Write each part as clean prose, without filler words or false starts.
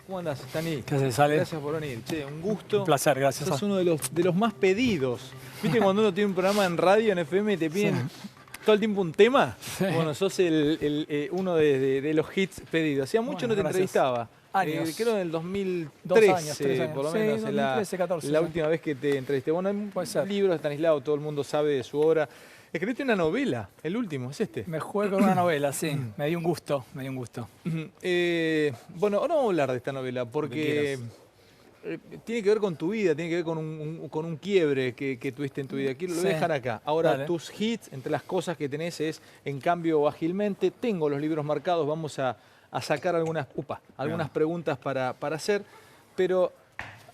¿Cómo andás, Stani? ¿Qué haces, Ale? Gracias por venir. Che, un gusto. Un placer, gracias. Sos uno de los más pedidos. ¿Viste cuando uno tiene un programa en radio, en FM, te piden todo el tiempo un tema? Sí. Bueno, sos uno de los hits pedidos. Hacía mucho no te entrevistaba. Años. Creo en el 2013, 2 años, 3 años. por lo Sí, menos, 2013, 14, la sí. última vez que te entrevisté. Bueno, hay Puede ser. libros de Stanislao, todo el mundo sabe de su obra. Escribiste una novela, el último, ¿es este? Me jugué con una novela, sí. Me dio un gusto, me dio un gusto. Bueno, ahora vamos a hablar de esta novela porque tiene que ver con tu vida, tiene que ver con un quiebre que tuviste en tu vida. Aquí lo voy a dejar acá. Ahora, Dale. tus hits, entre las cosas que tenés es En cambio ágilmente. Tengo los libros marcados, vamos a sacar algunas preguntas para hacer, pero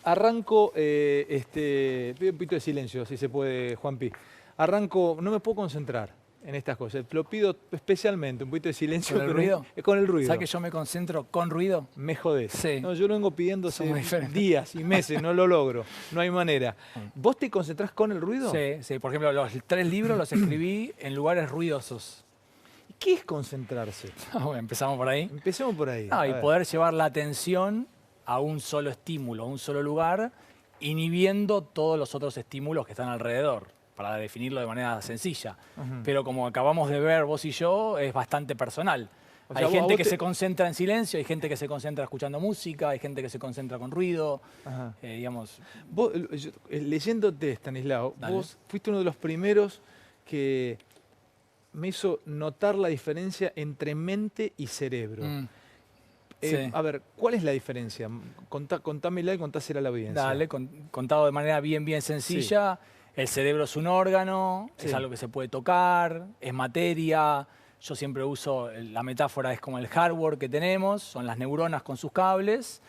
arranco, pido un poquito de silencio, si se puede, Juanpi. Arranco, no me puedo concentrar en estas cosas. Te lo pido especialmente, un poquito de silencio. ¿Con el ruido? Con el ruido. ¿Sabes que yo me concentro con ruido? Me jodés. Sí. No, yo lo vengo pidiendo hace Somos diferentes. días y meses, no lo logro. No hay manera. ¿Vos te concentrás con el ruido? Sí, sí. Por ejemplo, los 3 libros los escribí en lugares ruidosos. ¿Qué es concentrarse? Bueno, empezamos por ahí. Empecemos por ahí. No, A y ver. poder llevar la atención a un solo estímulo, a un solo lugar, inhibiendo todos los otros estímulos que están alrededor, para definirlo de manera sencilla. Pero como acabamos de ver vos y yo, es bastante personal. O sea, Hay gente vos que se concentra en silencio, hay gente que se concentra escuchando música, hay gente que se concentra con ruido, Ajá. digamos. Vos, leyéndote, Stanislao, Dale. vos fuiste uno de los primeros que me hizo notar la diferencia entre mente y cerebro. Sí. A ver, ¿cuál es la diferencia? Contámela y contásela a la audiencia. Dale, contado de manera bien sencilla. El cerebro es un órgano, Sí. es algo que se puede tocar, es materia. Yo siempre uso, la metáfora es como el hardware que tenemos, son las neuronas con sus cables,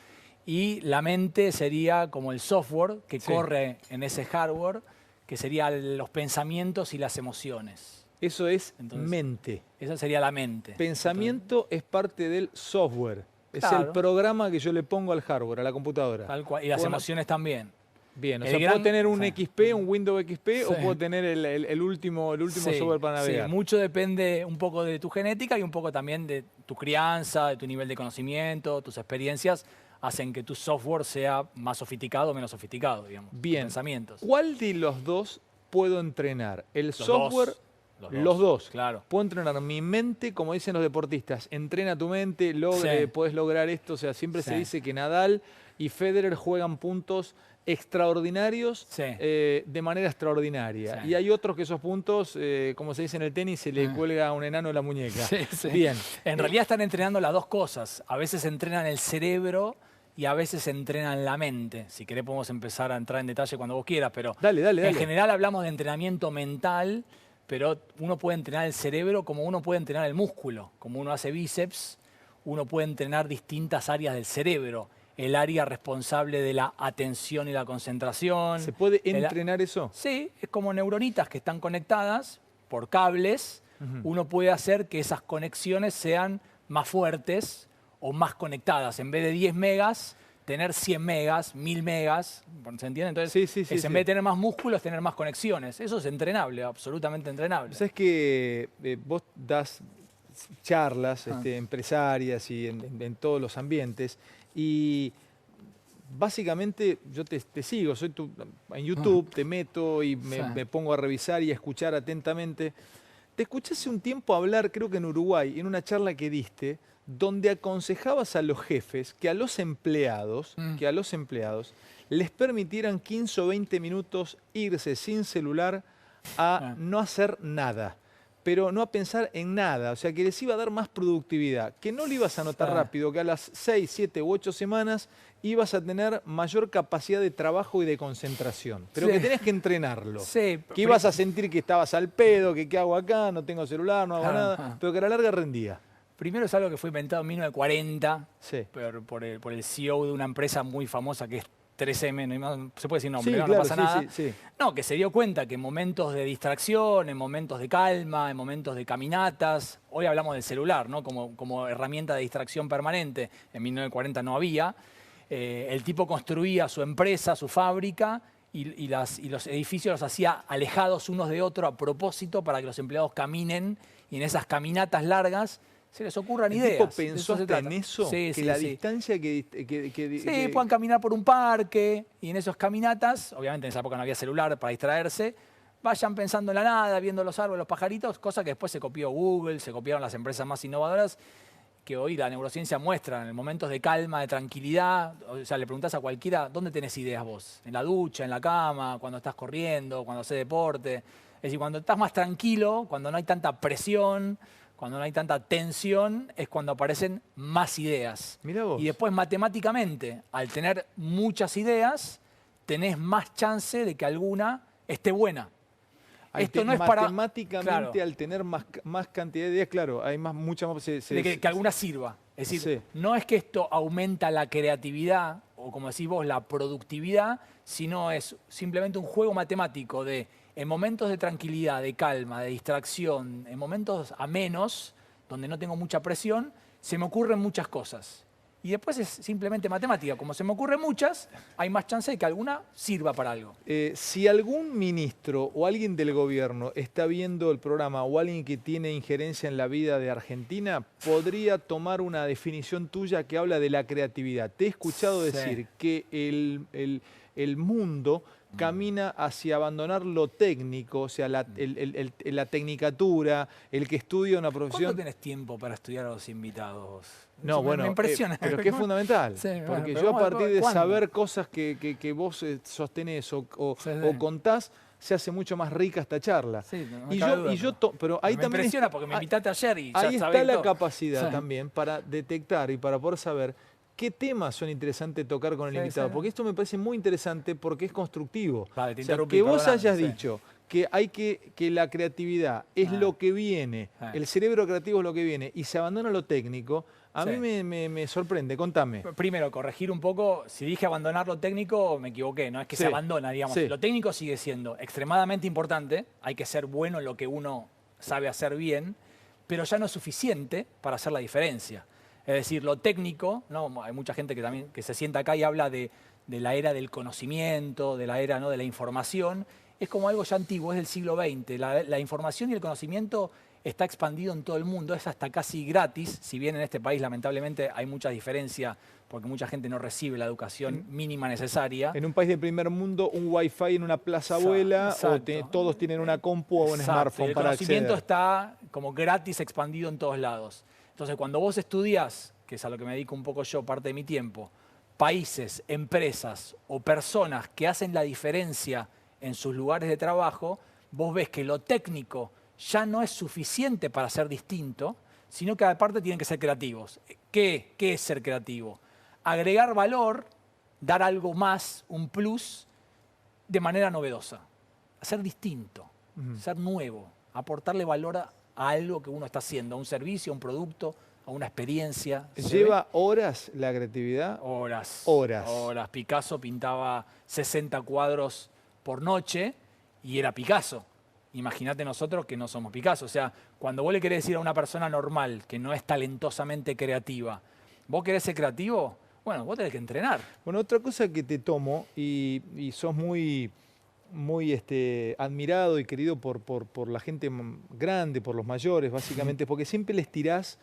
y la mente sería como el software que Sí. corre en ese hardware, que serían los pensamientos y las emociones. Eso es Entonces, mente. Esa sería la mente. Pensamiento es parte del software. Es el Claro. programa que yo le pongo al hardware, a la computadora. Tal cual, y las Bueno, emociones también. Bien, o El sea, gran- puedo tener un sí. XP, un Windows XP, o Sí. puedo tener el último Sí, software para navegar. sí, mucho depende un poco de tu genética y un poco también de tu crianza, de tu nivel de conocimiento, tus experiencias hacen que tu software sea más sofisticado o menos sofisticado, digamos. tus Bien. Pensamientos. ¿Cuál de los dos puedo entrenar? ¿El Los software? dos. Los dos. Claro. Puedo entrenar mi mente, como dicen los deportistas. Entrena tu mente, Sí. puedes lograr esto. O sea, siempre se Sí. dice que Nadal y Federer juegan puntos extraordinarios Sí. de manera extraordinaria. Sí. Y hay otros que esos puntos, como se dice en el tenis, se le cuelga a un enano de la muñeca. Sí, sí. Bien. En realidad están entrenando las dos cosas. A veces entrenan el cerebro y a veces entrenan la mente. Si querés podemos empezar a entrar en detalle cuando vos quieras, pero Dale. en general hablamos de entrenamiento mental, pero uno puede entrenar el cerebro como uno puede entrenar el músculo. Como uno hace bíceps, uno puede entrenar distintas áreas del cerebro. El área responsable de la atención y la concentración. ¿Se puede el- entrenar eso? Sí, es como neuronitas que están conectadas por cables. Uno puede hacer que esas conexiones sean más fuertes o más conectadas. En vez de 10 megas, tener 100 megas, 1000 megas. ¿Se entiende? Entonces, Sí, en vez de tener más músculos, tener más conexiones. Eso es entrenable, absolutamente entrenable. Sabes que vos das charlas empresarias y en todos los ambientes y básicamente yo te sigo, en YouTube, te meto y me pongo a revisar y a escuchar atentamente. Te escuché hace un tiempo hablar, creo que en Uruguay, en una charla que diste, donde aconsejabas a los jefes que a los empleados, les permitieran 15 o 20 minutos irse sin celular a no hacer nada, pero no a pensar en nada. O sea, que les iba a dar más productividad, que no lo ibas a notar rápido, que a las 6, 7 u 8 semanas ibas a tener mayor capacidad de trabajo y de concentración, pero que tenés que entrenarlo. Sí, Que ibas a sentir que estabas al pedo, que qué hago acá, no tengo celular, no hago nada, pero que a la larga rendía. Primero es algo que fue inventado en 1940 Sí. por el CEO de una empresa muy famosa que es 3M, no se puede decir nombre, Sí, no claro, pasa sí, nada. sí. No, que se dio cuenta que en momentos de distracción, en momentos de calma, en momentos de caminatas, hoy hablamos del celular, ¿no? como herramienta de distracción permanente, en 1940 no había, el tipo construía su empresa, su fábrica, y los edificios los hacía alejados unos de otros a propósito para que los empleados caminen, y en esas caminatas largas se les ocurran ¿El ideas. tipo pensó hasta en eso? Sí, que sí, la sí. distancia Sí, puedan caminar por un parque y en esas caminatas, obviamente en esa época no había celular para distraerse, vayan pensando en la nada, viendo los árboles, los pajaritos, cosa que después se copió Google, se copiaron las empresas más innovadoras, que hoy la neurociencia muestra en momentos de calma, de tranquilidad. O sea, le preguntás a cualquiera, ¿dónde tenés ideas vos? ¿En la ducha, en la cama, cuando estás corriendo, cuando haces deporte? Es decir, cuando estás más tranquilo, cuando no hay tanta presión, cuando no hay tanta tensión, es cuando aparecen más ideas. Mirá vos. Y después, matemáticamente, al tener muchas ideas, tenés más chance de que alguna esté buena. Esto no es para... Matemáticamente, Claro. al tener más cantidad de ideas, claro, hay mucha más... De que alguna sirva. Es decir, no es que esto aumenta la creatividad o, como decís vos, la productividad, sino es simplemente un juego matemático de, en momentos de tranquilidad, de calma, de distracción, en momentos amenos, donde no tengo mucha presión, se me ocurren muchas cosas. Y después es simplemente matemática. Como se me ocurren muchas, hay más chance de que alguna sirva para algo. Si algún ministro o alguien del gobierno está viendo el programa o alguien que tiene injerencia en la vida de Argentina, podría tomar una definición tuya que habla de la creatividad. Te he escuchado decir que el mundo camina hacia abandonar lo técnico, o sea, la tecnicatura, el que estudia una profesión. ¿Cuánto tenés tiempo para estudiar a los invitados? No, bueno, me impresiona. pero que es fundamental, Sí, porque bueno, yo a partir de ¿cuándo? saber cosas que vos sostenés o contás, se hace mucho más rica esta charla. Sí, no y cabe yo, duda, y yo pero ahí me también impresiona porque me invitaste ayer y ya ahí sabés está la todo. capacidad Sí. también para detectar y para poder saber qué temas son interesantes tocar con el invitado. Porque esto me parece muy interesante porque es constructivo. Vale, te o sea, interrumpí, que vos perdóname, hayas dicho que hay que la creatividad es lo que viene, el cerebro creativo es lo que viene, y se abandona lo técnico, a mí me sorprende. Contame. Primero, corregir un poco, si dije abandonar lo técnico, me equivoqué, no es que se abandona, digamos. Lo técnico sigue siendo extremadamente importante, hay que ser bueno en lo que uno sabe hacer bien, pero ya no es suficiente para hacer la diferencia. Es decir, lo técnico, ¿no? Hay mucha gente que también que se sienta acá y habla de la era del conocimiento, de la era, ¿no?, de la información. Es como algo ya antiguo, es del siglo XX. La información y el conocimiento está expandido en todo el mundo, es hasta casi gratis, si bien en este país lamentablemente hay mucha diferencia porque mucha gente no recibe la educación mínima necesaria. En un país de primer mundo, un wifi en una plaza abuela, o todos tienen una compu o un smartphone para acceder. El conocimiento está como gratis expandido en todos lados. Entonces, cuando vos estudiás, que es a lo que me dedico un poco yo, parte de mi tiempo, países, empresas o personas que hacen la diferencia en sus lugares de trabajo, vos ves que lo técnico ya no es suficiente para ser distinto, sino que aparte tienen que ser creativos. ¿Qué es ser creativo? Agregar valor, dar algo más, un plus, de manera novedosa. Ser distinto, ser nuevo, aportarle valor a algo que uno está haciendo, a un servicio, a un producto, a una experiencia. ¿Lleva horas la creatividad? Horas. Horas. Horas. Picasso pintaba 60 cuadros por noche y era Picasso. Imagínate nosotros que no somos Picasso. O sea, cuando vos le querés decir a una persona normal que no es talentosamente creativa, ¿vos querés ser creativo? Bueno, vos tenés que entrenar. Bueno, otra cosa que te tomo, y sos muy admirado y querido por la gente grande, por los mayores, básicamente, porque siempre les tirás,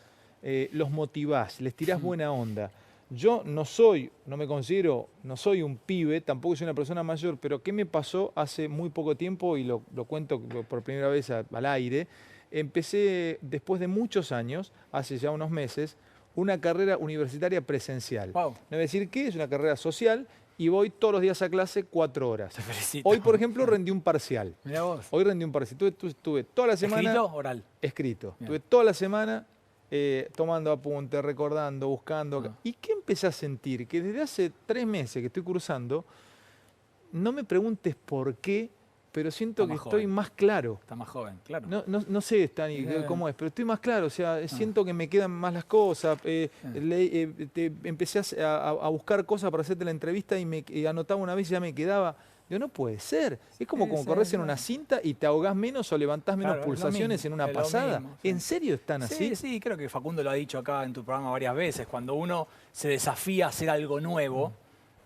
los motivás, les tirás buena onda. Yo no me considero, no soy un pibe, tampoco soy una persona mayor, pero ¿qué me pasó hace muy poco tiempo? Y lo cuento por primera vez al aire. Empecé, después de muchos años, hace ya unos meses, una carrera universitaria presencial. Wow. No voy a decir qué, es una carrera social, y voy todos los días a clase 4 horas. Te felicito. Hoy, por ejemplo, rendí un parcial. Mirá vos. Hoy rendí un parcial. Estuve toda la semana... ¿Escrito o oral? Escrito. Bien. Estuve toda la semana tomando apuntes, recordando, buscando. ¿Y qué empecé a sentir? Que desde hace 3 meses que estoy cursando, no me preguntes por qué, pero siento que estoy más claro. Está más joven, claro. No sé, Stani, cómo es, pero estoy más claro. O sea, siento que me quedan más las cosas. Empecé a buscar cosas para hacerte la entrevista y anotaba una vez y ya me quedaba. Digo, no puede ser. Es como corres en una cinta y te ahogás menos o levantás menos pulsaciones en una pasada. ¿En serio están así? Sí, creo que Facundo lo ha dicho acá en tu programa varias veces. Cuando uno se desafía a hacer algo nuevo,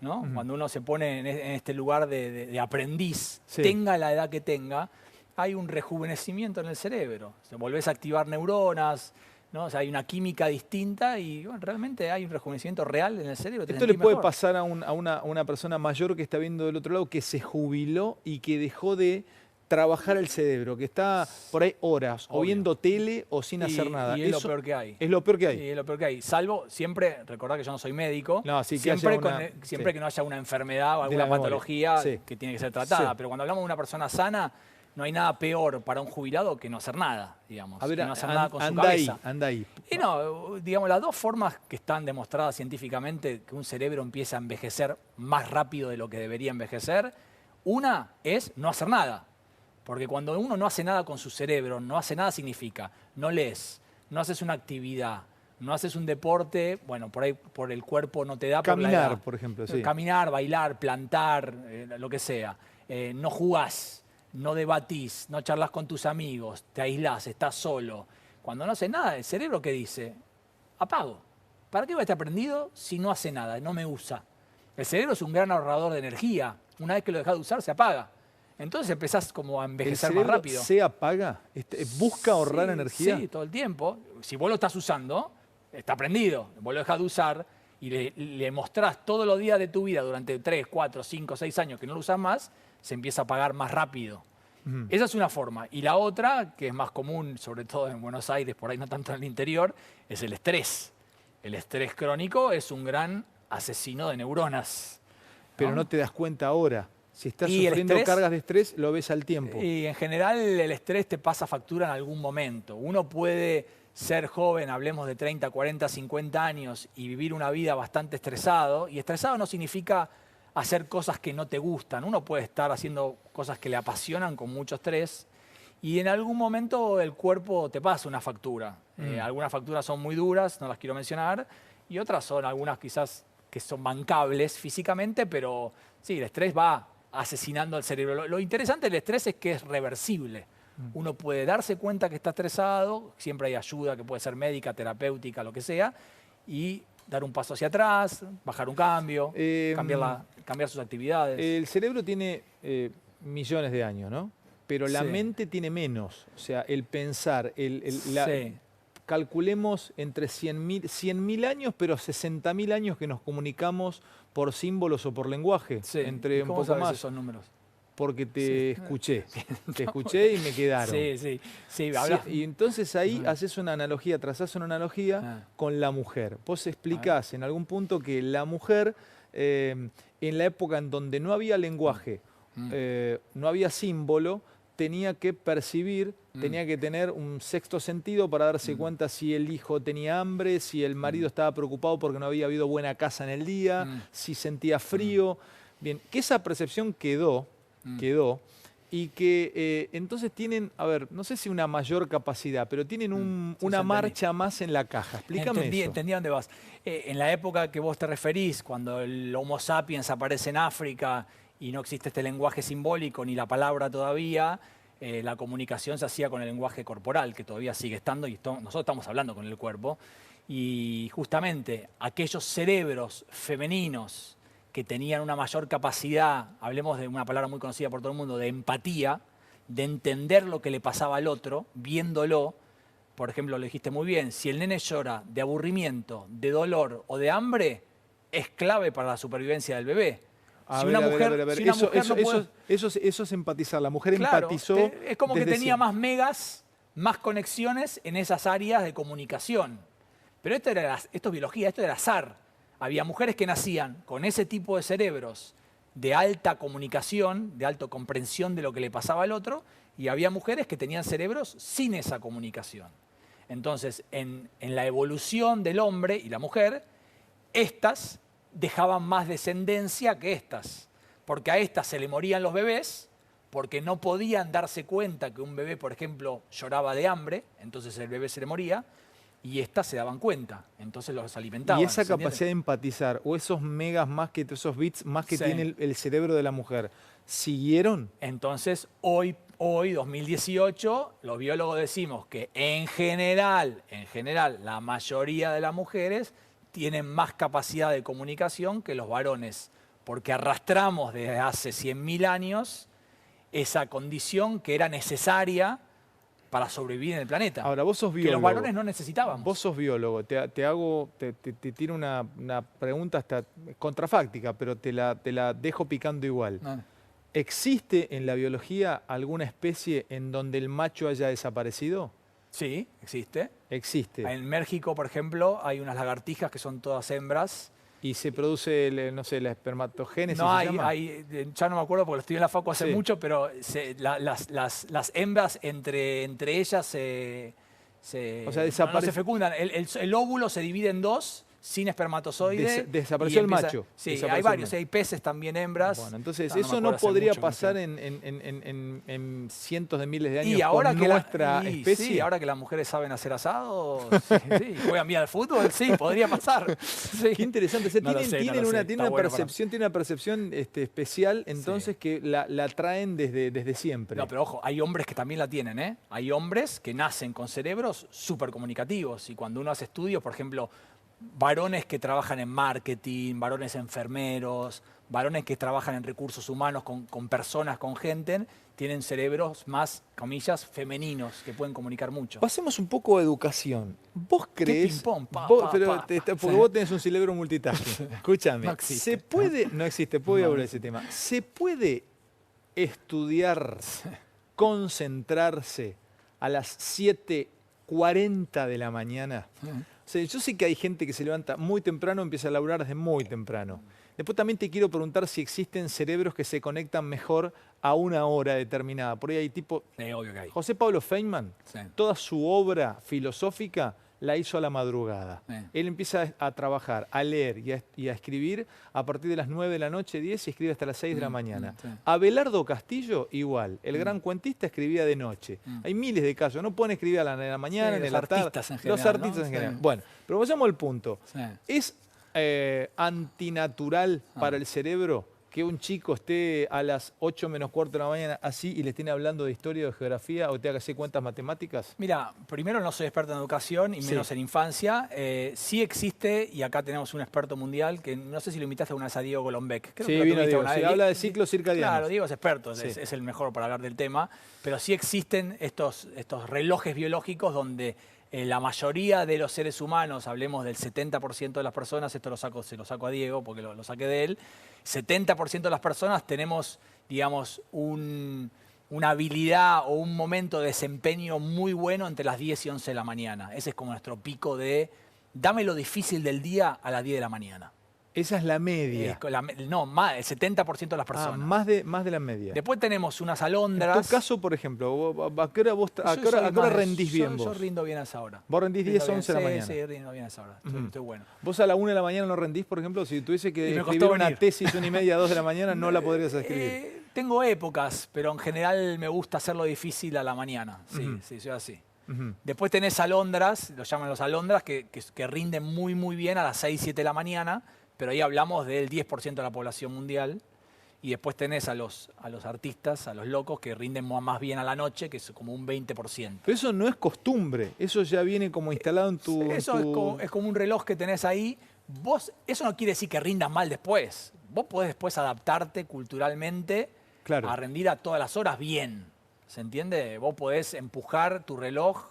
¿no? Cuando uno se pone en este lugar de aprendiz, tenga la edad que tenga, hay un rejuvenecimiento en el cerebro. Volvés a activar neuronas, ¿no? O sea, hay una química distinta y bueno, realmente hay un rejuvenecimiento real en el cerebro. Esto le puede pasar a una persona mayor que está viendo del otro lado, que se jubiló y que dejó de trabajar el cerebro, que está por ahí horas, o viendo tele o sin hacer nada. Y es lo peor que hay. Es lo peor que hay. Sí, es lo peor que hay. Salvo, siempre, recordad que yo no soy médico, No, sí, siempre, sí, que no haya una enfermedad o alguna patología que tiene que ser tratada. Sí. Pero cuando hablamos de una persona sana, no hay nada peor para un jubilado que no hacer nada, digamos. A ver, que no hacer nada con su cabeza. Anda ahí. Y no, digamos, las dos formas que están demostradas científicamente que un cerebro empieza a envejecer más rápido de lo que debería envejecer, una es no hacer nada. Porque cuando uno no hace nada con su cerebro, no hace nada significa, no lees, no haces una actividad, no haces un deporte, bueno, por ahí por el cuerpo no te da. Caminar, por ejemplo, sí. Caminar, bailar, plantar, lo que sea. No jugás, no debatís, no charlas con tus amigos, te aislás, estás solo. Cuando no haces nada, el cerebro, ¿qué dice? Apago. ¿Para qué va a estar prendido si no hace nada, no me usa? El cerebro es un gran ahorrador de energía. Una vez que lo dejas de usar, se apaga. Entonces empezás como a envejecer más rápido. ¿Se apaga? ¿Busca ahorrar energía? Sí, todo el tiempo. Si vos lo estás usando, está prendido. Vos lo dejás de usar y le mostrás todos los días de tu vida durante 3, 4, 5, 6 años que no lo usás más, se empieza a apagar más rápido. Esa es una forma. Y la otra, que es más común, sobre todo en Buenos Aires, por ahí no tanto en el interior, es el estrés. El estrés crónico es un gran asesino de neuronas. Pero no te das cuenta ahora. Si estás sufriendo cargas de estrés, lo ves al tiempo. Y en general el estrés te pasa factura en algún momento. Uno puede ser joven, hablemos de 30, 40, 50 años, y vivir una vida bastante estresado. Y estresado no significa hacer cosas que no te gustan. Uno puede estar haciendo cosas que le apasionan con mucho estrés. Y en algún momento el cuerpo te pasa una factura. Algunas facturas son muy duras, no las quiero mencionar. Y otras son algunas quizás que son bancables físicamente, pero sí, el estrés va asesinando al cerebro. Lo interesante del estrés es que es reversible. Uno puede darse cuenta que está estresado, siempre hay ayuda que puede ser médica, terapéutica, lo que sea, y dar un paso hacia atrás, bajar un cambio, cambiar sus actividades. El cerebro tiene millones de años, ¿no? Pero la mente tiene menos. O sea, el pensar, calculemos entre 100.000 años, pero 60.000 años que nos comunicamos por símbolos o por lenguaje. Sí. Entre un ¿Cómo poco sabes más. Esos números? Porque te escuché. Te escuché y me quedaron. Sí. Y entonces ahí haces una analogía, trazás una analogía con la mujer. Vos explicás en algún punto que la mujer, en la época en donde no había lenguaje, no había símbolo, tenía que percibir, tenía que tener un sexto sentido para darse cuenta si el hijo tenía hambre, si el marido estaba preocupado porque no había habido buena casa en el día, si sentía frío. Bien, que esa percepción quedó, y que entonces tienen, a ver, no sé si una mayor capacidad, pero tienen una marcha más en la caja. Explícame eso. Entendí a dónde vas. En la época que vos te referís, cuando el Homo sapiens aparece en África y no existe este lenguaje simbólico ni la palabra todavía, la comunicación se hacía con el lenguaje corporal, que todavía sigue estando, y nosotros estamos hablando con el cuerpo. Y justamente aquellos cerebros femeninos que tenían una mayor capacidad, hablemos de una palabra muy conocida por todo el mundo, de empatía, de entender lo que le pasaba al otro, viéndolo. Por ejemplo, lo dijiste muy bien, si el nene llora de aburrimiento, de dolor o de hambre, es clave para la supervivencia del bebé. Eso es empatizar. La mujer empatizó. Es como que tenía más megas, más conexiones en esas áreas de comunicación. Pero esto es biología, esto era azar. Había mujeres que nacían con ese tipo de cerebros de alta comunicación, de alta comprensión de lo que le pasaba al otro, y había mujeres que tenían cerebros sin esa comunicación. Entonces, en la evolución del hombre y la mujer, estas dejaban más descendencia que estas, porque a estas se le morían los bebés, porque no podían darse cuenta que un bebé, por ejemplo, lloraba de hambre, entonces el bebé se le moría, y estas se daban cuenta, entonces los alimentaban. Y esa capacidad de empatizar, o esos megas más que esos bits más que tiene el cerebro de la mujer, ¿siguieron? Entonces, hoy 2018, los biólogos decimos que en general, la mayoría de las mujeres tienen más capacidad de comunicación que los varones, porque arrastramos desde hace 100.000 años esa condición que era necesaria para sobrevivir en el planeta. Ahora, vos sos que biólogo. los varones no necesitábamos. Vos sos biólogo. Te tiro una pregunta hasta contrafáctica, pero te la dejo picando igual. Ah. ¿Existe en la biología alguna especie en donde el macho haya desaparecido? Sí, existe. Existe. En México, por ejemplo, hay unas lagartijas que son todas hembras. ¿Y se produce, no sé, la espermatogénesis? No, ¿se llama? ya no me acuerdo porque lo estudié en la facu hace Sí. mucho, pero las hembras entre ellas O sea, no se fecundan. El óvulo se divide en dos, sin espermatozoide. Desapareció y el macho. Sí, Desapareció hay el varios. macho. Hay peces también hembras. Bueno, entonces me eso acuerdo no hace podría mucho que no pasar sé. en cientos de miles de años Y ahora con que nuestra especie. Sí, ahora que las mujeres saben hacer asado, sí, juegan bien al fútbol, sí, podría pasar. Sí. Qué interesante. O sea, No lo sé, no lo sé. tienen Está bueno para- tiene una percepción especial, entonces, que la traen desde siempre. No, pero ojo, hay hombres que también la tienen, ¿eh? Hay hombres que nacen con cerebros súper comunicativos y cuando uno hace estudios, por ejemplo, varones que trabajan en marketing, varones enfermeros, varones que trabajan en recursos humanos con personas, con gente, tienen cerebros más, comillas, femeninos, que pueden comunicar mucho. Pasemos un poco a educación. ¿Vos creés? ping-pong, pa, vos- pa, pero pa, te- pa. porque Sí. vos tenés un cerebro multitasking. Escúchame. No existe. ¿Se puede? No existe. Voy a No, hablar de no ese tema. ¿Se puede estudiar, concentrarse a las 7:40 de la mañana? O sea, yo sé que hay gente que se levanta muy temprano, empieza a laburar desde muy temprano. Después también te quiero preguntar si existen cerebros que se conectan mejor a una hora determinada. Por ahí hay tipo... Obvio que hay. José Pablo Feynman, Sí. toda su obra filosófica la hizo a la madrugada. Sí. Él empieza a trabajar, a leer y a escribir a partir de las 9 de la noche, 10 y escribe hasta las 6 de la mañana. sí. Abelardo Castillo, igual. El gran cuentista escribía de noche. Hay miles de casos. No pueden escribir a la mañana, Sí, ni a los la tarde. artistas en Los general, artistas ¿no? en Sí. general. Bueno, pero vayamos al punto. Sí. ¿Es antinatural para el cerebro que un chico esté a las 8 menos cuarto de la mañana así y le estén hablando de historia o de geografía o te haga hacer cuentas matemáticas? Mira, primero no soy experto en educación y Sí. menos en infancia. Sí existe, y acá tenemos un experto mundial, que no sé si lo invitaste una vez a Diego Golombek. Creo Sí, que lo vino tuviste Diego. una Sí, vez. habla de ciclos circadianos. Claro, Diego es experto, Sí. es el mejor para hablar del tema. Pero sí existen estos relojes biológicos donde la mayoría de los seres humanos, hablemos del 70% de las personas, esto se lo saco a Diego porque lo saqué de él, 70% de las personas tenemos, digamos, una habilidad o un momento de desempeño muy bueno entre las 10 y 11 de la mañana. Ese es como nuestro pico de dame lo difícil del día a las 10 de la mañana. Esa es la media. No, más, el 70% de las personas. Más de la media. Después tenemos unas En alondras. tu caso, por ejemplo, ¿a qué hora, a Yo qué hora- soy a qué hora más- rendís bien yo vos? rindo bien a esa hora. Vos rendís 10, 11 de la mañana. Sí, rindo bien a esa hora. Estoy bueno. ¿Vos a la 1 de la mañana no rendís, por ejemplo? Si tuviese Y que me escribir costó una venir. tesis 1:30, 2 de la mañana, no la podrías escribir. Tengo épocas, pero en general me gusta hacerlo difícil a la mañana. Sí, sí, soy así. Ujú. Después tenés alondras, lo llaman los alondras, que rinden muy, muy bien a las 6, 7 de la mañana, pero ahí hablamos del 10% de la población mundial. Y después tenés a los artistas, a los locos, que rinden más bien a la noche, que es como un 20%. Pero eso no es costumbre, eso ya viene como instalado en tu... Eso es como un reloj que tenés ahí. Eso no quiere decir que rindas mal después. Vos podés después adaptarte culturalmente Claro. a rendir a todas las horas bien. ¿Se entiende? Vos podés empujar tu reloj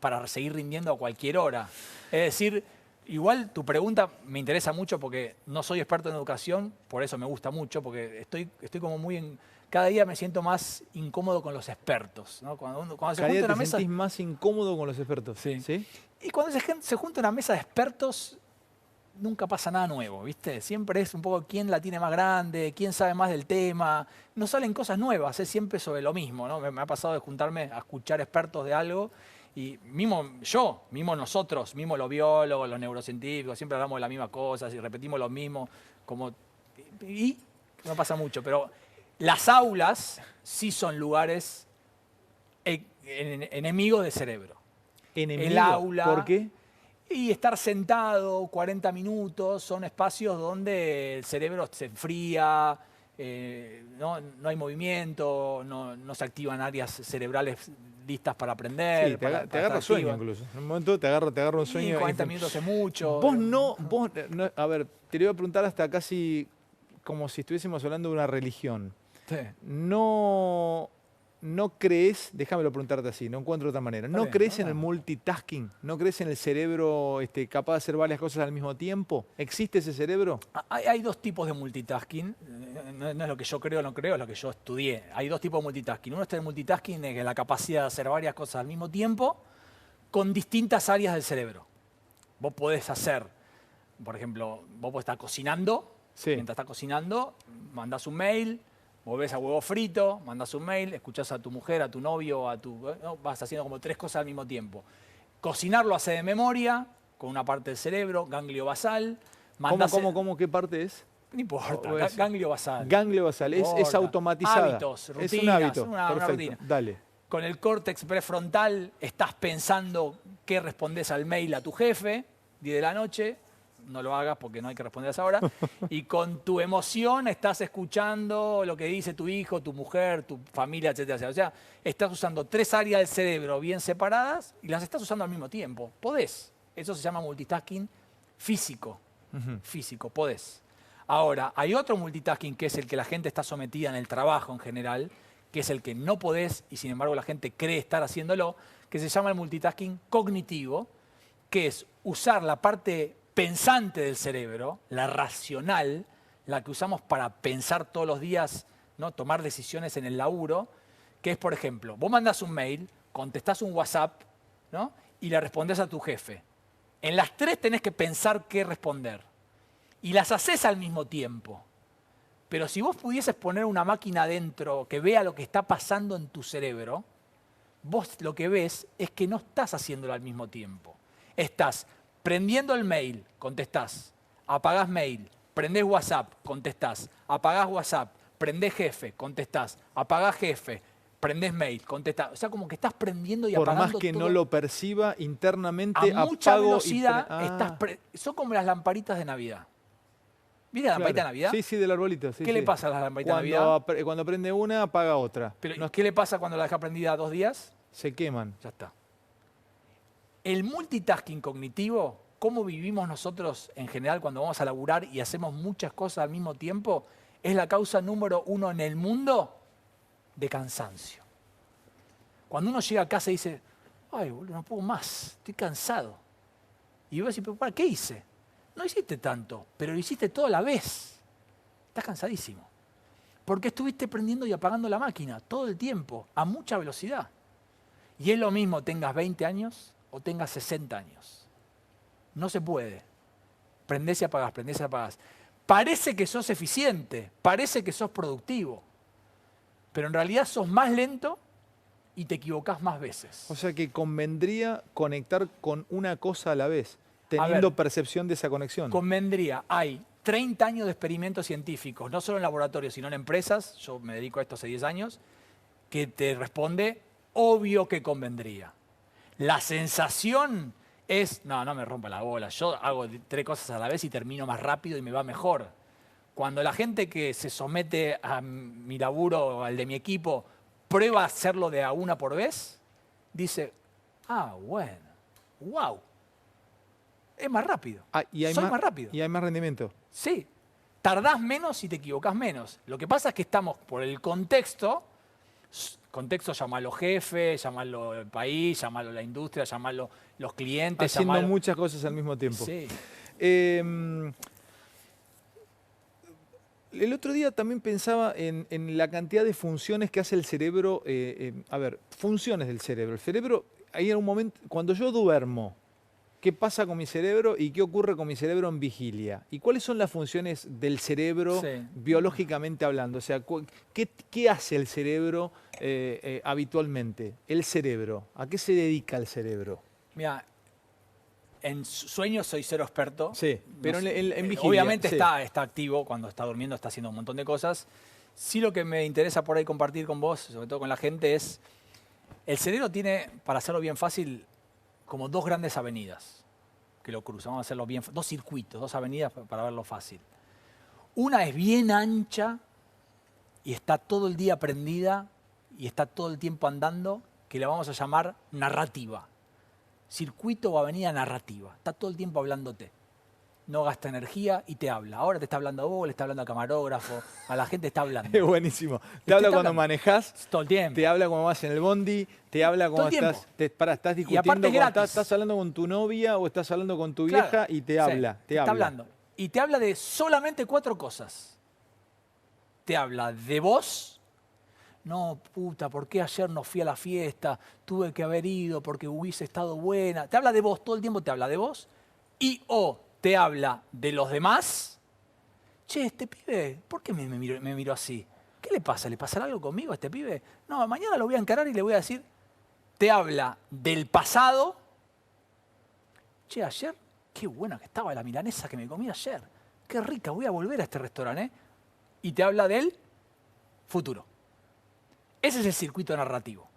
para seguir rindiendo a cualquier hora. Es decir, igual tu pregunta me interesa mucho porque no soy experto en educación, por eso me gusta mucho, porque estoy como muy cada día me siento más incómodo con los expertos, ¿no? Cuando se Cada junta día una te mesa... sentís más incómodo con los expertos. Sí. Y cuando se junta una mesa de expertos, nunca pasa nada nuevo, ¿viste? Siempre es un poco quién la tiene más grande, quién sabe más del tema. No salen cosas nuevas, es siempre sobre lo mismo, ¿no? Me ha pasado de juntarme a escuchar expertos de algo y mismo nosotros, mismo los biólogos, los neurocientíficos, siempre hablamos de las mismas cosas y repetimos lo mismo. Y no pasa mucho, pero las aulas sí son lugares enemigos del cerebro. Enemigo. El aula. ¿Por qué? Y estar sentado 40 minutos son espacios donde el cerebro se enfría, no hay movimiento, no se activan áreas cerebrales listas para aprender. Sí, te para agarra estar sueño activas. incluso. En un momento te agarra un Y sueño. 40 minutos es mucho. Vos no, a ver, te lo iba a preguntar hasta casi como si estuviésemos hablando de una religión. Sí. No ¿no crees, déjamelo preguntarte así, no encuentro otra manera, ¿no bien, crees en no. el multitasking? ¿No crees en el cerebro capaz de hacer varias cosas al mismo tiempo? ¿Existe ese cerebro? Hay dos tipos de multitasking. No es lo que yo creo o no creo, es lo que yo estudié. Hay dos tipos de multitasking. Uno está el multitasking, es la capacidad de hacer varias cosas al mismo tiempo con distintas áreas del cerebro. Vos podés hacer, por ejemplo, vos podés estar cocinando. Sí. Mientras estás cocinando, mandás un mail, volvés a huevo frito, mandás un mail, escuchás a tu mujer, a tu novio, ¿no? Vas haciendo como 3 cosas al mismo tiempo. Cocinar lo hace de memoria, con una parte del cerebro, ganglio basal. ¿Cómo? ¿Qué parte es? No importa, O es- ganglio basal. Ganglio basal, es Importa. automatizada. Hábitos, Es rutinas, un hábito. una Perfecto, rutina. dale. Con el córtex prefrontal estás pensando qué respondés al mail a tu jefe, 10 de la noche, no lo hagas porque no hay que responder a esa hora. Y con tu emoción estás escuchando lo que dice tu hijo, tu mujer, tu familia, etcétera, etcétera. O sea, estás usando 3 áreas del cerebro bien separadas y las estás usando al mismo tiempo. Podés. Eso se llama multitasking físico. Físico, podés. Ahora, hay otro multitasking que es el que la gente está sometida en el trabajo en general, que es el que no podés y sin embargo la gente cree estar haciéndolo, que se llama el multitasking cognitivo, que es usar la parte pensante del cerebro, la racional, la que usamos para pensar todos los días, ¿no? Tomar decisiones en el laburo, que es, por ejemplo, vos mandás un mail, contestás un WhatsApp, ¿no? Y le respondés a tu jefe. En las 3 tenés que pensar qué responder. Y las haces al mismo tiempo. Pero si vos pudieses poner una máquina adentro que vea lo que está pasando en tu cerebro, vos lo que ves es que no estás haciéndolo al mismo tiempo. Estás prendiendo el mail, contestás, apagás mail, prendés WhatsApp, contestás, apagás WhatsApp, prendés jefe, contestás, apagás jefe, prendés mail, contestás. O sea, como que estás prendiendo y Por apagando más que todo. no lo perciba internamente, A mucha apago velocidad y son como las lamparitas de Navidad. ¿Viste la lamparita de Navidad? Sí, del arbolito. Sí, ¿Qué le sí. pasa a las lamparitas de Navidad? Cuando prende una, apaga otra. Pero, No es- ¿qué le pasa cuando la deja prendida 2 días? Se queman. Ya está. El multitasking cognitivo, cómo vivimos nosotros en general cuando vamos a laburar y hacemos muchas cosas al mismo tiempo, es la causa número 1 en el mundo de cansancio. Cuando uno llega a casa y dice, ay, boludo, no puedo más, estoy cansado. Y vos decís, pero ¿para qué hice? No hiciste tanto, pero lo hiciste todo a la vez. Estás cansadísimo. Porque estuviste prendiendo y apagando la máquina todo el tiempo, a mucha velocidad. Y es lo mismo tengas 20 años o tengas 60 años. No se puede. Prendés y apagás, prendés y apagás. Parece que sos eficiente, parece que sos productivo, pero en realidad sos más lento y te equivocás más veces. O sea que convendría conectar con una cosa a la vez, teniendo percepción de esa conexión. Convendría, hay 30 años de experimentos científicos, no solo en laboratorios, sino en empresas, yo me dedico a esto hace 10 años, que te responde, obvio que convendría. La sensación es, no me rompa la bola, yo hago 3 cosas a la vez y termino más rápido y me va mejor. Cuando la gente que se somete a mi laburo o al de mi equipo prueba a hacerlo de a una por vez, dice, bueno, wow, es más rápido, soy más rápido. Y hay más rendimiento. Sí, tardás menos y te equivocás menos. Lo que pasa es que estamos por el contexto, llamarlo jefe, llamarlo el país, llamarlo la industria, llamarlo los clientes. Haciendo muchas cosas al mismo tiempo. Sí. El otro día también pensaba en la cantidad de funciones que hace el cerebro. Funciones del cerebro. El cerebro, hay un momento, cuando yo duermo, ¿qué pasa con mi cerebro y qué ocurre con mi cerebro en vigilia? ¿Y cuáles son las funciones del cerebro biológicamente hablando? O sea, ¿qué hace el cerebro habitualmente? El cerebro, ¿a qué se dedica el cerebro? Mira, en sueños soy cero experto. Sí, pero en vigilia. Obviamente está activo, cuando está durmiendo está haciendo un montón de cosas. Sí, lo que me interesa por ahí compartir con vos, sobre todo con la gente, es el cerebro tiene, para hacerlo bien fácil, como 2 grandes avenidas que lo cruzan. Vamos a hacerlo bien, 2 circuitos, 2 avenidas para verlo fácil. Una es bien ancha y está todo el día prendida y está todo el tiempo andando, que la vamos a llamar narrativa. Circuito o avenida narrativa. Está todo el tiempo hablándote. no gasta energía y te habla. Ahora te está hablando a vos, le está hablando al camarógrafo, a la gente está hablando. Es buenísimo. Te habla cuando manejás, todo el tiempo. te habla cuando vas en el bondi, te habla cuando estás discutiendo, estás hablando con tu novia o estás hablando con tu vieja y te habla. Te está hablando. Y te habla de solamente 4 cosas. Te habla de vos. No, puta, ¿por qué ayer no fui a la fiesta? Tuve que haber ido porque hubiese estado buena. Te habla de vos, todo el tiempo te habla de vos. Y te habla de los demás. Che, este pibe, ¿por qué me miró así? ¿Qué le pasa? ¿Le pasará algo conmigo a este pibe? No, mañana lo voy a encarar y le voy a decir. Te habla del pasado. Che, ayer, qué buena que estaba la milanesa que me comí ayer. Qué rica, voy a volver a este restaurante, ¿eh? Y te habla del futuro. Ese es el circuito narrativo.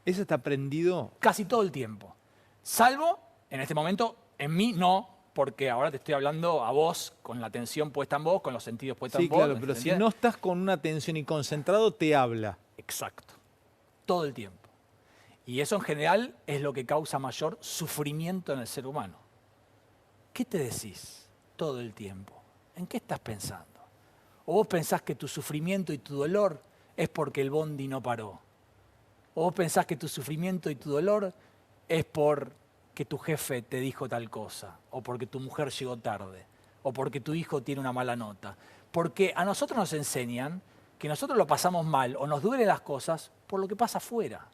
¿Eso está prendido? Casi todo el tiempo. Salvo, en este momento, en mí no, porque ahora te estoy hablando a vos, con la atención puesta en vos, con los sentidos puestos en vos. Sí, claro, pero si no estás con una atención y concentrado, te habla. Exacto. Todo el tiempo. Y eso en general es lo que causa mayor sufrimiento en el ser humano. ¿Qué te decís todo el tiempo? ¿En qué estás pensando? ¿O vos pensás que tu sufrimiento y tu dolor es porque el bondi no paró? ¿O vos pensás que tu sufrimiento y tu dolor es porque tu jefe te dijo tal cosa? ¿O porque tu mujer llegó tarde? ¿O porque tu hijo tiene una mala nota? Porque a nosotros nos enseñan que nosotros lo pasamos mal o nos duelen las cosas por lo que pasa afuera.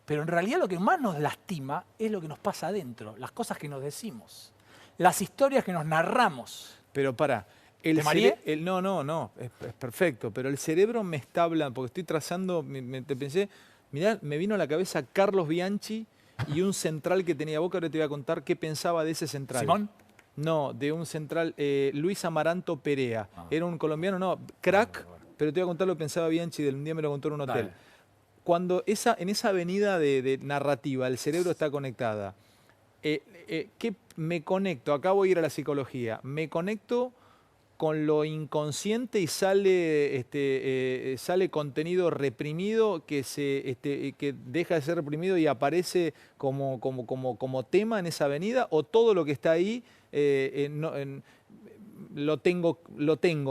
Pero en realidad lo que más nos lastima es lo que nos pasa adentro, las cosas que nos decimos, las historias que nos narramos. Pero pará. ¿Te mareé? No, es perfecto, pero el cerebro me está hablando, porque estoy trazando, te pensé, mirá, me vino a la cabeza Carlos Bianchi y un central que tenía Boca, ahora te voy a contar qué pensaba de ese central. ¿Simón? No, de un central, Luis Amaranto Perea, era un colombiano, crack, pero te voy a contar lo que pensaba Bianchi, un día me lo contó en un hotel. Dale. Cuando en esa avenida de narrativa, el cerebro está conectada, ¿qué me conecto? Acá voy a ir a la psicología, me conecto con lo inconsciente y sale contenido reprimido que deja de ser reprimido y aparece como tema en esa avenida, o todo lo que está ahí lo tengo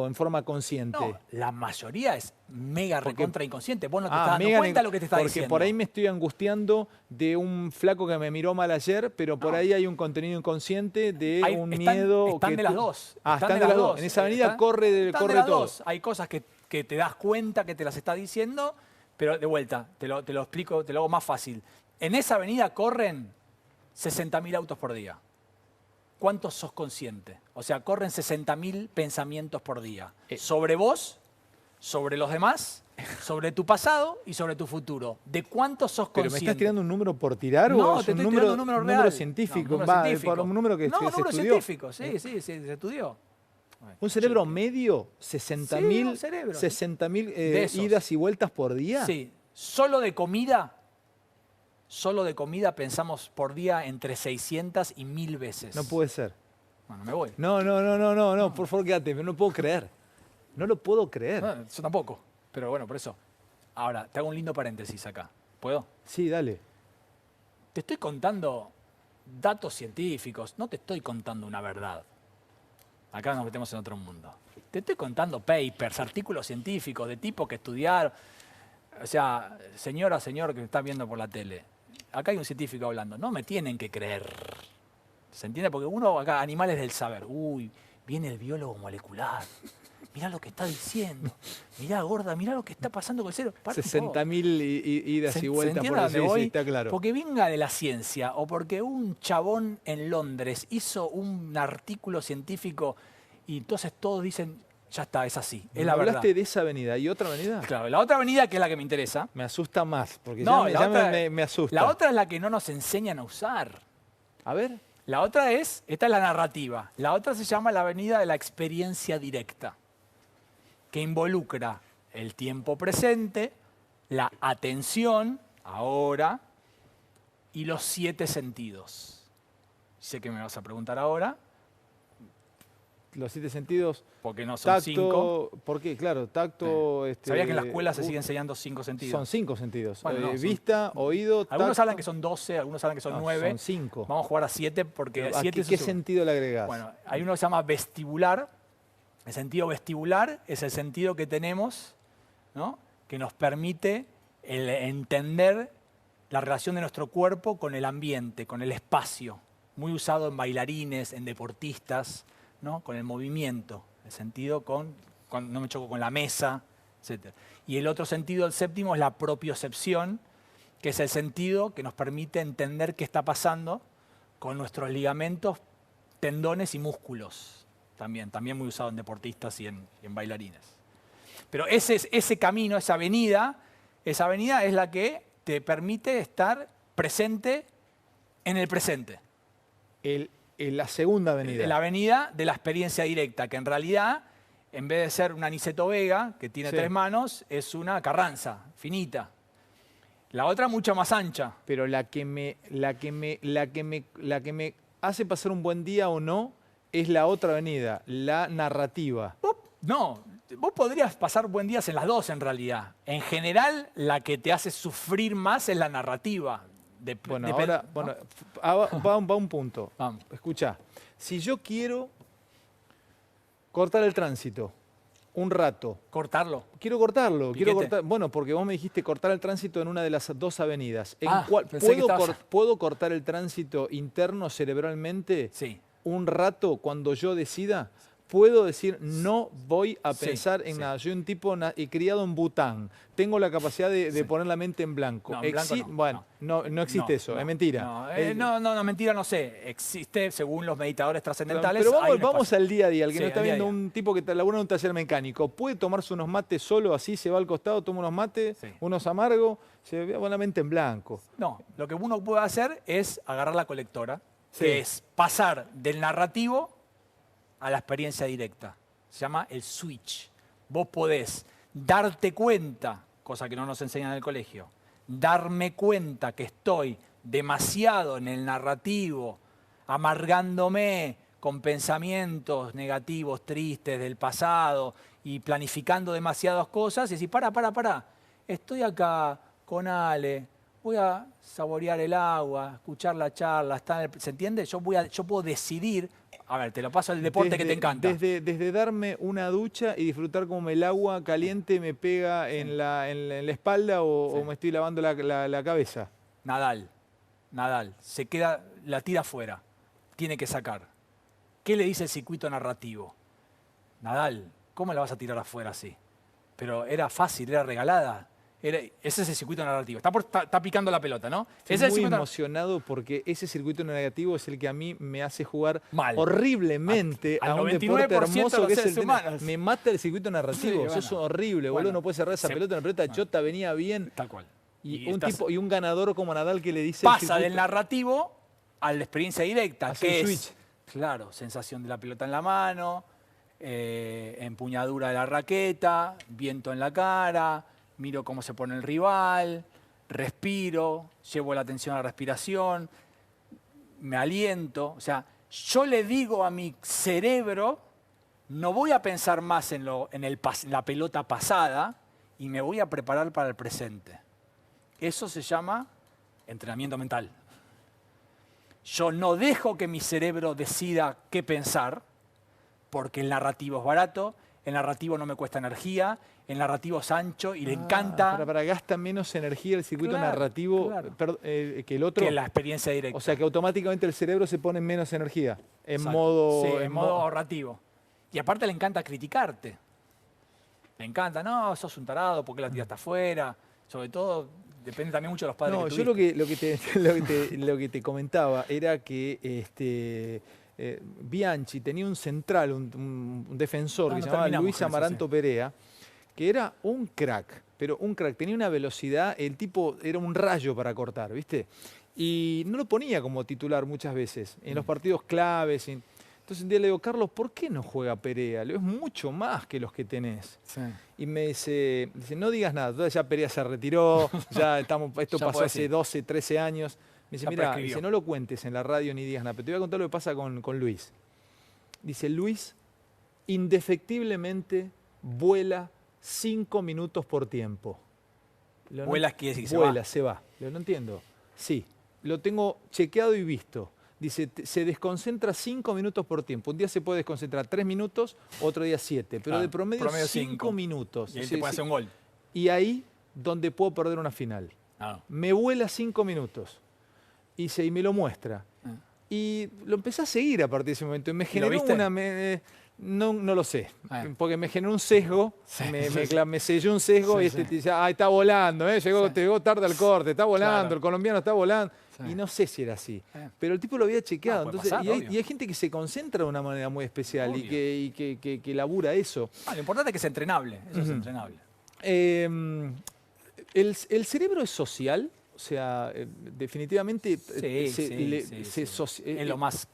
en forma consciente. No, la mayoría es mega recontra inconsciente. Vos no te estás dando cuenta de lo que te está diciendo. Porque por ahí me estoy angustiando de un flaco que me miró mal ayer, pero por ahí hay un contenido inconsciente de miedo. Están de las dos. Están de las dos. En esa avenida corre todo. Hay cosas que te das cuenta que te las está diciendo, pero de vuelta, te lo explico, te lo hago más fácil. En esa avenida corren 60.000 autos por día. ¿Cuántos sos consciente? O sea, corren 60.000 pensamientos por día. Sobre vos, sobre los demás, sobre tu pasado y sobre tu futuro. ¿De cuántos sos consciente? ¿Pero me estás tirando un número por tirar o es un número científico? Científico. Un número que se estudió. Número científico, sí, se estudió. ¿Un cerebro medio? ¿60.000 idas y vueltas por día? Sí. Solo de comida pensamos por día entre 600 y 1000 veces. No puede ser. Bueno, me voy. No, por favor, quédate. No puedo creer. No lo puedo creer. No, yo tampoco. Pero bueno, por eso. Ahora, te hago un lindo paréntesis acá. ¿Puedo? Sí, dale. Te estoy contando datos científicos. No te estoy contando una verdad. Acá nos metemos en otro mundo. Te estoy contando papers, artículos científicos de tipos que estudiaron. O sea, señor que me está viendo por la tele. Acá hay un científico hablando. No me tienen que creer. ¿Se entiende? Porque uno acá, animales del saber. Uy, viene el biólogo molecular. Mirá lo que está diciendo. Mirá, gorda, mirá lo que está pasando con el cerebro. 60.000 idas y vueltas por eso, sí, está claro. Porque venga de la ciencia o porque un chabón en Londres hizo un artículo científico y entonces todos dicen, ya está, es así, es la verdad. ¿Hablaste de esa avenida y otra avenida? Claro, la otra avenida que es la que me interesa. Me asusta más, porque me asusta. La otra es la que no nos enseñan a usar. A ver. La otra esta es la narrativa. La otra se llama la avenida de la experiencia directa, que involucra el tiempo presente, la atención, ahora, y los 7 sentidos. Sé que me vas a preguntar ahora. los 7 sentidos. Porque no son Tacto, 5. ¿por qué? Claro, tacto... ¿Sabías que en la escuela se sigue enseñando 5 sentidos? Son 5 sentidos. Bueno, no, vista, oído, tacto... Algunos hablan que son 12, algunos hablan que son 9. Son 5. Vamos a jugar a 7 porque 7 ¿Qué sentido le agregás? Bueno, hay uno que se llama vestibular. El sentido vestibular es el sentido que tenemos, ¿no?, que nos permite entender la relación de nuestro cuerpo con el ambiente, con el espacio. Muy usado en bailarines, en deportistas, ¿no?, con el movimiento. El sentido no me choco con la mesa, etc. Y el otro sentido, el séptimo, es la propiocepción, que es el sentido que nos permite entender qué está pasando con nuestros ligamentos, tendones y músculos. También muy usado en deportistas y en bailarines. Pero ese camino, esa avenida es la que te permite estar presente en el presente. La segunda avenida. La avenida de la experiencia directa, que en realidad, en vez de ser una Niceto Vega, que tiene 3 manos, es una Carranza, finita. La otra mucho más ancha. Pero la que me hace pasar un buen día o no es la otra avenida, la narrativa. Vos podrías pasar buen día en las dos en realidad. En general, la que te hace sufrir más es la narrativa. Va un punto. Vamos. Escuchá, si yo quiero cortar el tránsito un rato. ¿Cortarlo? Quiero cortarlo. Bueno, porque vos me dijiste cortar el tránsito en una de las 2 avenidas. ¿Puedo cortar el tránsito interno cerebralmente? Sí. Un rato cuando yo decida? Puedo decir, no voy a pensar en nada. Soy un tipo criado en Bután. Tengo la capacidad de poner la mente en blanco. No, en blanco no. Bueno, no existe eso, es mentira. No, mentira no sé. Existe, según los meditadores trascendentales. Pero vamos al día a día. El que no está viendo día. Un tipo que labura en un taller mecánico, ¿puede tomarse unos mates solo así? Se va al costado, toma unos mates, unos amargos, se ve la mente en blanco. No, lo que uno puede hacer es agarrar la colectora, que es pasar del narrativo a la experiencia directa. Se llama el switch. Vos podés darte cuenta, cosa que no nos enseñan en el colegio, darme cuenta que estoy demasiado en el narrativo, amargándome con pensamientos negativos, tristes del pasado y planificando demasiadas cosas y decir, pará, estoy acá con Ale, voy a saborear el agua, escuchar la charla, ¿se entiende? Yo puedo decidir. A ver, te lo paso al deporte que te encanta. Desde darme una ducha y disfrutar como el agua caliente me pega en la espalda o me estoy lavando la cabeza. Nadal, se queda, la tira afuera, tiene que sacar. ¿Qué le dice el circuito narrativo? Nadal, ¿cómo la vas a tirar afuera así? Pero era fácil, era regalada. Ese es el circuito narrativo. Está picando la pelota, ¿no? Estoy muy emocionado porque ese circuito negativo es el que a mí me hace jugar horriblemente a un deporte hermoso que es el tenis. Me mata el circuito narrativo. Eso es horrible, boludo. No puede cerrar esa pelota. Una pelota chota venía bien. Tal cual. Y un ganador como Nadal que le dice... Pasa del narrativo a la experiencia directa, que es... Claro, sensación de la pelota en la mano, empuñadura de la raqueta, viento en la cara... Miro cómo se pone el rival, respiro, llevo la atención a la respiración, me aliento. O sea, yo le digo a mi cerebro, no voy a pensar más en la pelota pasada y me voy a preparar para el presente. Eso se llama entrenamiento mental. Yo no dejo que mi cerebro decida qué pensar, porque el narrativo es barato, el narrativo no me cuesta energía, el narrativo es ancho y le encanta... Para gasta menos energía el circuito narrativo que el otro. Que la experiencia directa. O sea que automáticamente el cerebro se pone menos energía, en modo ahorrativo. Y aparte le encanta criticarte. Le encanta, no, sos un tarado, ¿por qué la tiraste afuera? Sobre todo, depende también mucho de los padres que tuviste. Yo lo que te comentaba era que... Bianchi tenía un central, un defensor que se llamaba Luis Amaranto Perea, que era un crack, pero un crack. Tenía una velocidad, el tipo era un rayo para cortar, ¿viste? Y no lo ponía como titular muchas veces, en los partidos claves. Entonces un día le digo, Carlos, ¿por qué no juega Perea? Es mucho más que los que tenés. Sí. Y me dice, no digas nada, entonces ya Perea se retiró, esto pasó hace 12, 13 años. Me dice, mira, no lo cuentes en la radio ni digas nada, pero te voy a contar lo que pasa con Luis. Dice, Luis indefectiblemente vuela 5 minutos por tiempo. ¿Vuelas quiere decir que vuela, se va? se va. No entiendo. Sí, lo tengo chequeado y visto. Dice, se desconcentra 5 minutos por tiempo. Un día se puede desconcentrar 3 minutos, otro día 7, pero de promedio 5 minutos. Y ahí te puede hacer un gol. Y ahí donde puedo perder una final. Me vuela 5 minutos y me lo muestra. Y lo empecé a seguir a partir de ese momento. Y me generó no lo sé, porque me generó un sesgo, me selló un sesgo y te dice, está volando, llegó tarde al corte, está volando, el colombiano está volando. Y no sé si era así. Pero el tipo lo había chequeado. Entonces, pasar, y hay gente que se concentra de una manera muy especial y que labura eso. Lo importante es que es entrenable. Eso es entrenable. El cerebro es social. O sea, definitivamente es lo más,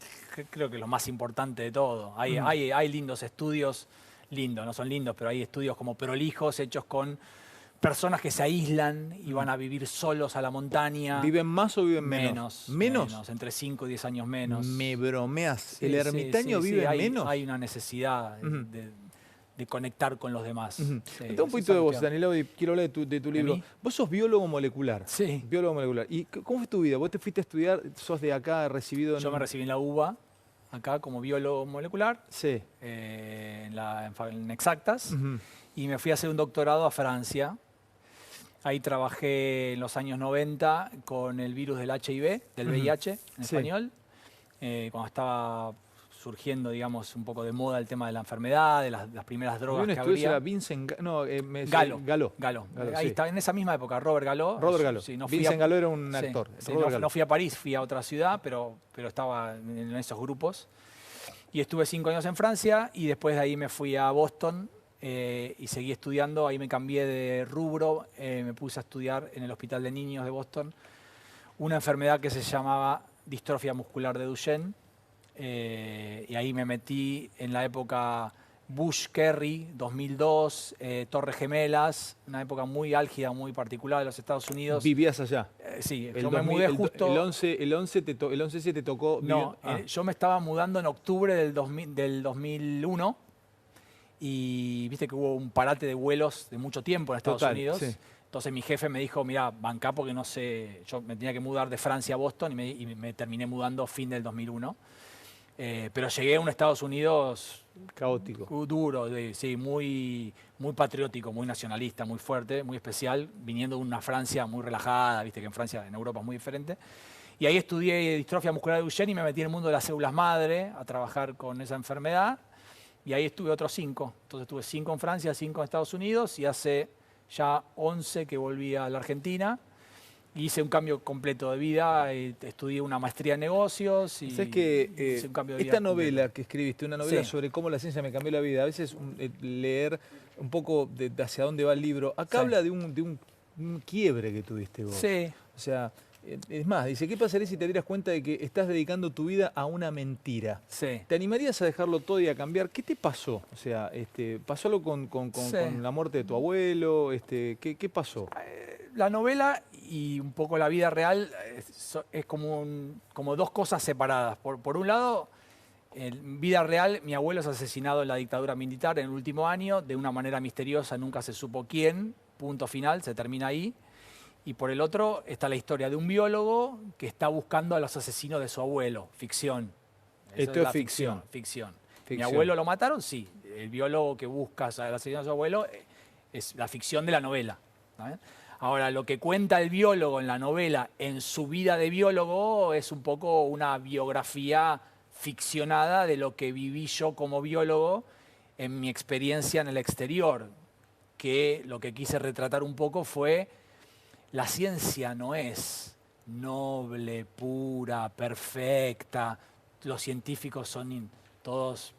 creo que lo más importante de todo. Hay lindos estudios, no son lindos, pero hay estudios como prolijos hechos con personas que se aíslan y van a vivir solos a la montaña. ¿Viven más o viven menos? Menos, entre 5 y 10 años menos. Me bromeas. ¿El ermitaño vive menos? Hay una necesidad de conectar con los demás. Tengo un poquito de vos, Stanislao, y quiero hablar de tu libro. Vos sos biólogo molecular. Sí. Biólogo molecular. ¿Y cómo fue tu vida? ¿Vos te fuiste a estudiar? ¿Sos de acá, recibido en...? Yo me recibí en la UBA, acá como biólogo molecular, sí. en Exactas, y me fui a hacer un doctorado a Francia. Ahí trabajé en los años 90 con el virus del HIV, del VIH en español, cuando estaba surgiendo, digamos, un poco de moda el tema de la enfermedad, de las primeras drogas que había. Era Vincent Gallo. Ahí está, en esa misma época, Robert Gallo. Sí, Vincent Gallo era un actor. No fui a París, fui a otra ciudad, pero estaba en esos grupos. Y estuve 5 años en Francia y después de ahí me fui a Boston y seguí estudiando. Ahí me cambié de rubro, me puse a estudiar en el Hospital de Niños de Boston una enfermedad que se llamaba distrofia muscular de Duchenne. Y ahí me metí en la época Bush-Kerry, 2002, Torres Gemelas, una época muy álgida, muy particular de los Estados Unidos. ¿Vivías allá? Sí, yo me mudé justo... El 11 te tocó... No, yo me estaba mudando en octubre del 2001 y viste que hubo un parate de vuelos de mucho tiempo en Estados Unidos. Sí. Entonces mi jefe me dijo, mira, bancá porque no sé, yo me tenía que mudar de Francia a Boston y me terminé mudando fin del 2001. Pero llegué a un Estados Unidos caótico, duro, sí, muy patriótico, muy nacionalista, muy fuerte, muy especial, viniendo de una Francia muy relajada, viste que en Europa es muy diferente. Y ahí estudié distrofia muscular de Duchenne y me metí en el mundo de las células madre a trabajar con esa enfermedad. Y ahí estuve otros 5. Entonces estuve 5 en Francia, 5 en Estados Unidos y hace ya 11 que volví a la Argentina. Hice un cambio completo de vida, estudié una maestría en negocios y ¿sabes que, hice un cambio de vida esta novela que escribiste, una novela sobre cómo la ciencia me cambió la vida, a veces leer un poco de hacia dónde va el libro, acá habla de un quiebre que tuviste vos. Sí. O sea, es más, dice, ¿qué pasaría si te dieras cuenta de que estás dedicando tu vida a una mentira? Sí. ¿Te animarías a dejarlo todo y a cambiar? ¿Qué te pasó? O sea, ¿pasó algo con la muerte de tu abuelo? ¿Qué pasó? La novela y un poco la vida real es como dos cosas separadas. Por un lado, en vida real, mi abuelo es asesinado en la dictadura militar en el último año, de una manera misteriosa, nunca se supo quién, punto final, se termina ahí. Y por el otro está la historia de un biólogo que está buscando a los asesinos de su abuelo, ficción. Esto es ficción. Ficción. ¿Mi abuelo lo mataron? Sí. El biólogo que busca al asesino de su abuelo es la ficción de la novela. ¿Sabes? Ahora, lo que cuenta el biólogo en la novela, en su vida de biólogo, es un poco una biografía ficcionada de lo que viví yo como biólogo en mi experiencia en el exterior, que lo que quise retratar un poco fue la ciencia no es noble, pura, perfecta, los científicos son todos,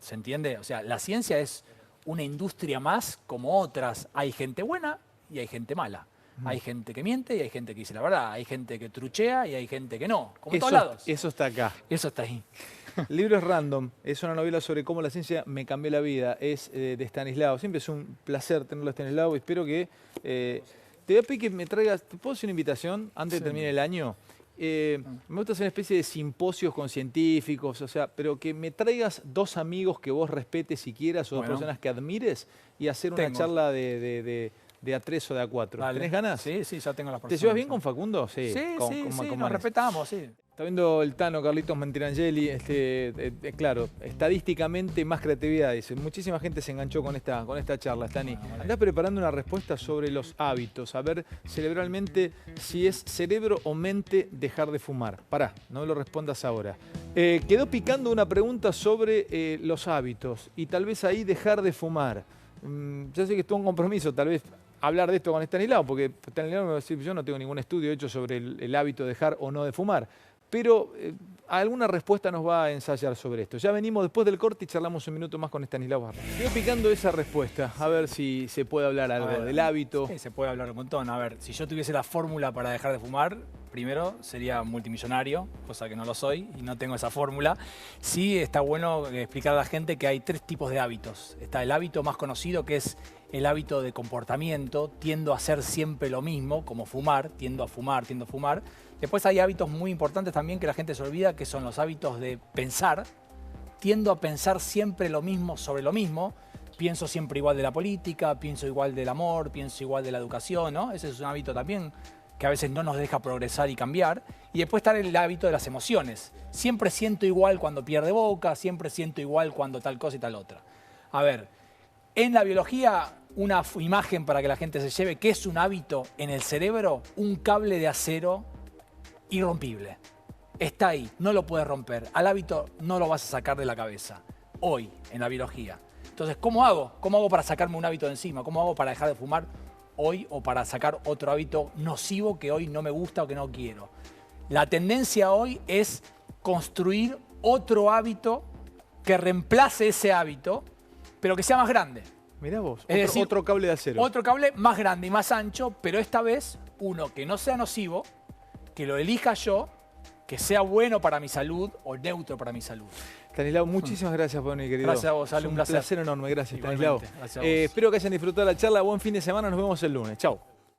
¿se entiende? O sea, la ciencia es una industria más como otras. Hay gente buena y hay gente mala. Hay gente que miente y hay gente que dice la verdad. Hay gente que truchea y hay gente que no. Como en todos lados. Eso está acá. Eso está ahí. El libro es Random. Es una novela sobre cómo la ciencia me cambió la vida. Es de Stanislao. Siempre es un placer tenerlo a Stanislao. Espero que... te voy a pedir que me traigas... ¿Te puedo hacer una invitación antes de que termine el año? Me gusta hacer una especie de simposios con científicos, o sea, pero que me traigas 2 amigos que vos respetes y quieras, o 2 personas que admires, y hacer una charla de A3 o de A4. Dale. ¿Tenés ganas? Sí, ya tengo las personas. ¿Te llevas bien con Facundo? Sí, nos respetamos, sí. Está viendo el Tano, Carlitos Mentirangeli, claro, estadísticamente más creatividad, dice. Muchísima gente se enganchó con esta charla, Stani. Andás preparando una respuesta sobre los hábitos, a ver cerebralmente si es cerebro o mente dejar de fumar. Pará, no me lo respondas ahora. Quedó picando una pregunta sobre los hábitos y tal vez ahí dejar de fumar. Ya sé que es todo un compromiso, tal vez hablar de esto con Estanislao, porque Estanislao me va a decir, yo no tengo ningún estudio hecho sobre el hábito de dejar o no de fumar. Pero alguna respuesta nos va a ensayar sobre esto. Ya venimos después del corte y charlamos un minuto más con Estanislao Barra. Estoy picando esa respuesta, a ver si se puede hablar algo del hábito. Sí, se puede hablar un montón. A ver, si yo tuviese la fórmula para dejar de fumar, primero sería multimillonario, cosa que no lo soy y no tengo esa fórmula. Sí está bueno explicar a la gente que hay 3 tipos de hábitos. Está el hábito más conocido, que es el hábito de comportamiento. Tiendo a hacer siempre lo mismo, como fumar, tiendo a fumar. Después hay hábitos muy importantes también que la gente se olvida, que son los hábitos de pensar. Tiendo a pensar siempre lo mismo sobre lo mismo. Pienso siempre igual de la política, pienso igual del amor, pienso igual de la educación, ¿no? Ese es un hábito también que a veces no nos deja progresar y cambiar. Y después está el hábito de las emociones. Siempre siento igual cuando pierde Boca, siempre siento igual cuando tal cosa y tal otra. A ver, en la biología, una imagen para que la gente se lleve, ¿qué es un hábito en el cerebro? Un cable de acero irrompible. Está ahí, no lo puedes romper. Al hábito no lo vas a sacar de la cabeza. Hoy, en la biología. Entonces, ¿cómo hago? ¿Cómo hago para sacarme un hábito de encima? ¿Cómo hago para dejar de fumar hoy o para sacar otro hábito nocivo que hoy no me gusta o que no quiero? La tendencia hoy es construir otro hábito que reemplace ese hábito, pero que sea más grande. Mirá vos, otro cable de acero. Otro cable más grande y más ancho, pero esta vez uno que no sea nocivo, que lo elija yo, que sea bueno para mi salud o neutro para mi salud. Estanislao, muchísimas gracias por venir, querido. Gracias a vos, Ale, un placer enorme, gracias, Estanislao. Gracias a vos. Espero que hayan disfrutado la charla, buen fin de semana, nos vemos el lunes. Chau.